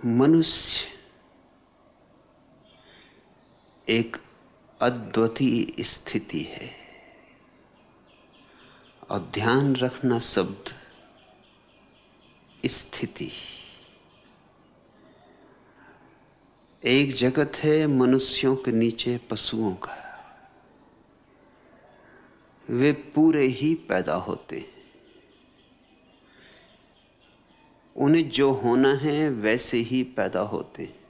मनुष्य एक अद्वितीय स्थिति है और ध्यान रखना शब्द स्थिति। एक जगत है मनुष्यों के नीचे पशुओं का, वे पूरे ही पैदा होते हैं, उन्हें जो होना है वैसे ही पैदा होते हैं।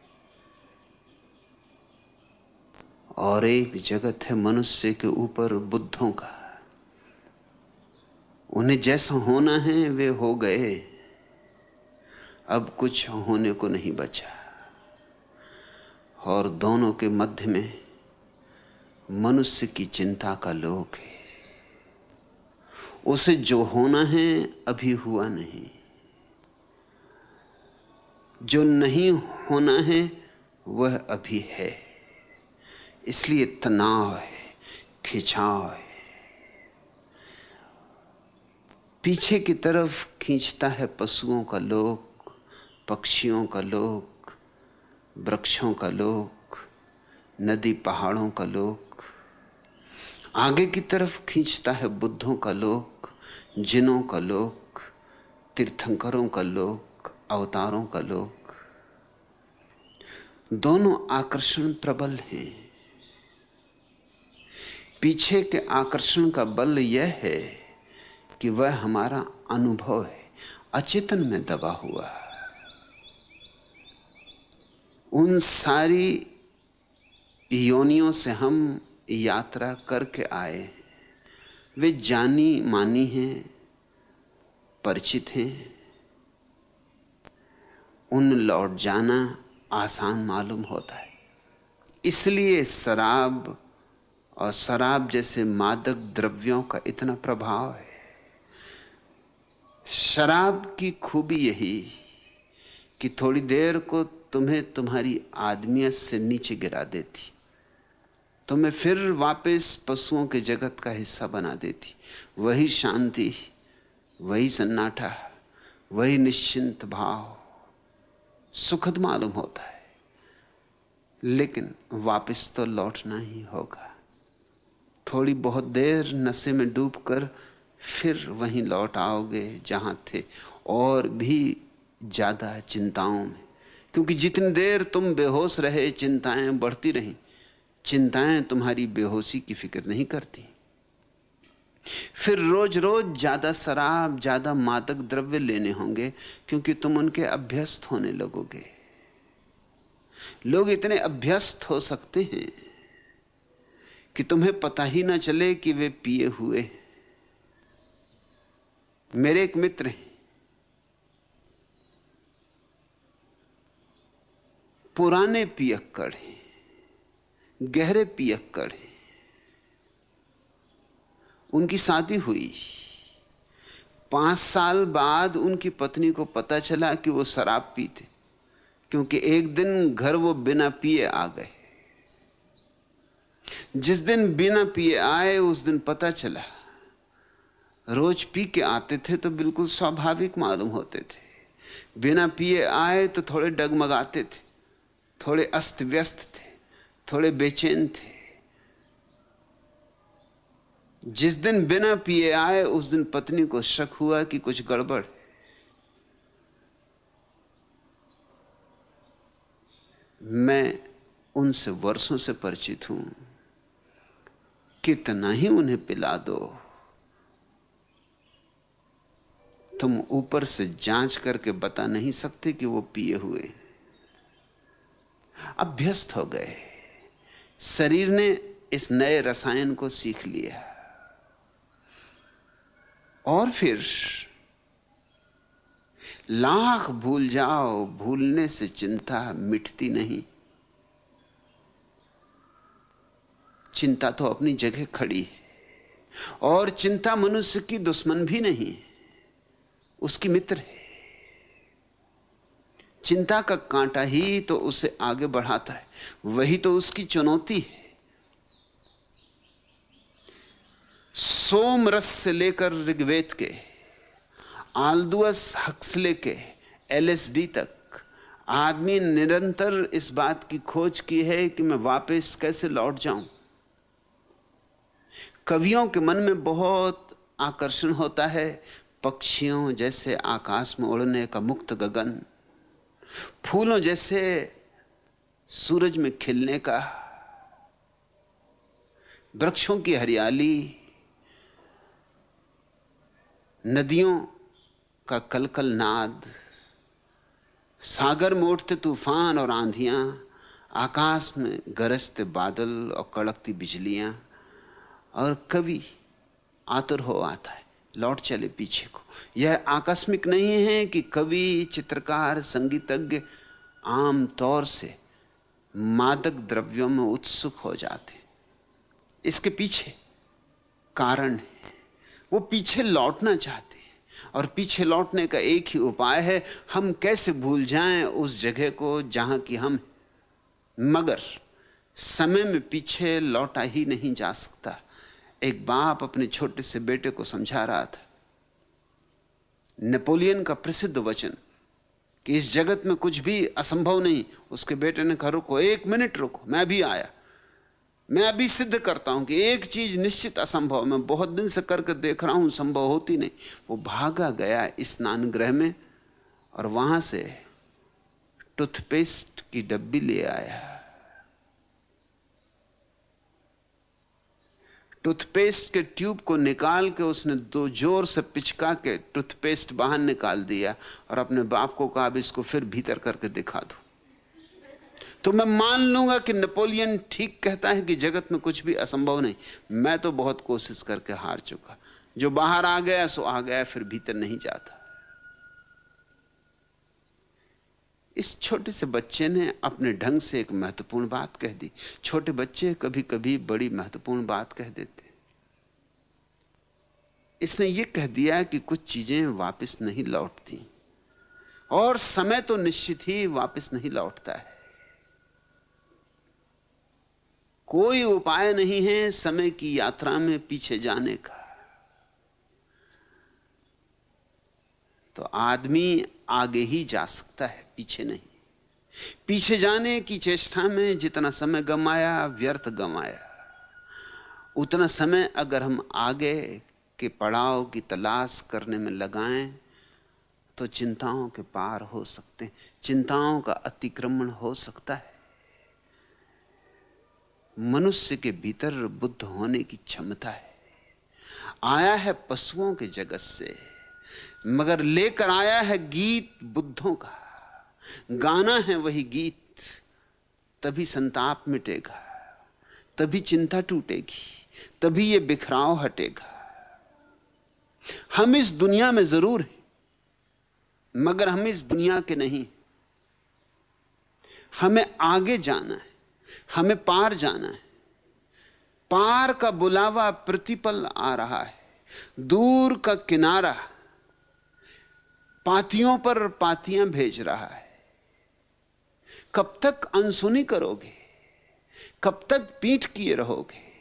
और एक जगत है मनुष्य के ऊपर बुद्धों का, उन्हें जैसा होना है वे हो गए, अब कुछ होने को नहीं बचा। और दोनों के मध्य में मनुष्य की चिंता का लोक है। उसे जो होना है अभी हुआ नहीं, जो नहीं होना है वह अभी है। इसलिए तनाव है, खिंचाव है। पीछे की तरफ खींचता है पशुओं का लोक, पक्षियों का लोक, वृक्षों का लोक, नदी पहाड़ों का लोक। आगे की तरफ खींचता है बुद्धों का लोक, जिनों का लोक, तीर्थंकरों का लोक, अवतारों का लोक। दोनों आकर्षण प्रबल हैं। पीछे के आकर्षण का बल यह है कि वह हमारा अनुभव है, अचेतन में दबा हुआ। उन सारी योनियों से हम यात्रा करके आए हैं, वे जानी मानी हैं, परिचित हैं। उन लौट जाना आसान मालूम होता है। इसलिए शराब और शराब जैसे मादक द्रव्यों का इतना प्रभाव है। शराब की खूबी यही कि थोड़ी देर को तुम्हें तुम्हारी आदमियत से नीचे गिरा देती, तुम्हें फिर वापस पशुओं के जगत का हिस्सा बना देती। वही शांति, वही सन्नाटा, वही निश्चिंत भाव सुखद मालूम होता है, लेकिन वापस तो लौटना ही होगा। थोड़ी बहुत देर नशे में डूबकर फिर वहीं लौट आओगे जहां थे, और भी ज्यादा चिंताओं में। क्योंकि जितनी देर तुम बेहोश रहे चिंताएं बढ़ती रहीं। चिंताएं तुम्हारी बेहोशी की फिक्र नहीं करती। फिर रोज रोज ज्यादा शराब, ज्यादा मादक द्रव्य लेने होंगे, क्योंकि तुम उनके अभ्यस्त होने लगोगे। लोग इतने अभ्यस्त हो सकते हैं कि तुम्हें पता ही ना चले कि वे पिए हुए। मेरे एक मित्र हैं, पुराने पियक्कड़ हैं, गहरे पियक्कड़ हैं। उनकी शादी हुई, 5 साल बाद उनकी पत्नी को पता चला कि वो शराब पीते, क्योंकि एक दिन घर वो बिना पिए आ गए। जिस दिन बिना पिए आए उस दिन पता चला। रोज पी के आते थे तो बिल्कुल स्वाभाविक मालूम होते थे, बिना पिए आए तो थोड़े डगमगाते थे, थोड़े अस्त व्यस्त थे, थोड़े बेचैन थे। जिस दिन बिना पिए आए उस दिन पत्नी को शक हुआ कि कुछ गड़बड़। मैं उनसे वर्षों से परिचित हूं। कितना ही उन्हें पिला दो, तुम ऊपर से जांच करके बता नहीं सकते कि वो पिए हुए। अभ्यस्त हो गए। शरीर ने इस नए रसायन को सीख लिया। और फिर लाख भूल जाओ, भूलने से चिंता मिटती नहीं। चिंता तो अपनी जगह खड़ी है, और चिंता मनुष्य की दुश्मन भी नहीं, उसकी मित्र है। चिंता का कांटा ही तो उसे आगे बढ़ाता है, वही तो उसकी चुनौती है। सोम रस से लेकर ऋग्वेद के, आल्दुअस हक्सले के एलएसडी तक, आदमी निरंतर इस बात की खोज की है कि मैं वापस कैसे लौट जाऊं। कवियों के मन में बहुत आकर्षण होता है पक्षियों जैसे आकाश में उड़ने का मुक्त गगन, फूलों जैसे सूरज में खिलने का, वृक्षों की हरियाली, नदियों का कलकल नाद, सागर में उठते तूफान और आंधियां, आकाश में गरजते बादल और कड़कती बिजलियां। और कवि आतुर हो आता है लौट चले पीछे को। यह आकस्मिक नहीं है कि कवि, चित्रकार, संगीतज्ञ आम तौर से मादक द्रव्यों में उत्सुक हो जाते। इसके पीछे कारण है, वो पीछे लौटना चाहते हैं। और पीछे लौटने का एक ही उपाय है, हम कैसे भूल जाएं उस जगह को जहां की हम। मगर समय में पीछे लौटा ही नहीं जा सकता। एक बाप अपने छोटे से बेटे को समझा रहा था नेपोलियन का प्रसिद्ध वचन कि इस जगत में कुछ भी असंभव नहीं। उसके बेटे ने कहा रुको, 1 मिनट रुको, मैं अभी आया। मैं अभी सिद्ध करता हूं कि एक चीज निश्चित असंभव, मैं बहुत दिन से करके देख रहा हूं, संभव होती नहीं। वो भागा गया स्नान गृह में और वहां से टूथपेस्ट की डब्बी ले आया। टूथपेस्ट के ट्यूब को निकाल के उसने 2 जोर से पिचका के टूथपेस्ट बाहर निकाल दिया और अपने बाप को कहा अब इसको फिर भीतर करके दिखा दो। तो मैं मान लूंगा कि नेपोलियन ठीक कहता है कि जगत में कुछ भी असंभव नहीं। मैं तो बहुत कोशिश करके हार चुका। जो बाहर आ गया सो आ गया, फिर भीतर नहीं जाता। इस छोटे से बच्चे ने अपने ढंग से एक महत्वपूर्ण बात कह दी। छोटे बच्चे कभी कभी बड़ी महत्वपूर्ण बात कह देते। इसने यह कह दिया कि कुछ चीजें वापस नहीं लौटती और समय तो निश्चित ही वापस नहीं लौटता है। कोई उपाय नहीं है समय की यात्रा में पीछे जाने का। तो आदमी आगे ही जा सकता है, पीछे नहीं। पीछे जाने की चेष्टा में जितना समय गंवाया व्यर्थ गंवाया। उतना समय अगर हम आगे के पड़ाव की तलाश करने में लगाएं तो चिंताओं के पार हो सकते हैं, चिंताओं का अतिक्रमण हो सकता है। मनुष्य के भीतर बुद्ध होने की क्षमता है। आया है पशुओं के जगत से, मगर लेकर आया है गीत बुद्धों का। गाना है वही गीत, तभी संताप मिटेगा, तभी चिंता टूटेगी, तभी ये बिखराव हटेगा। हम इस दुनिया में जरूर हैं मगर हम इस दुनिया के नहीं। हमें आगे जाना है, हमें पार जाना है। पार का बुलावा प्रतिपल आ रहा है। दूर का किनारा पातियों पर पातियां भेज रहा है। कब तक अनसुनी करोगे? कब तक पीठ किए रहोगे?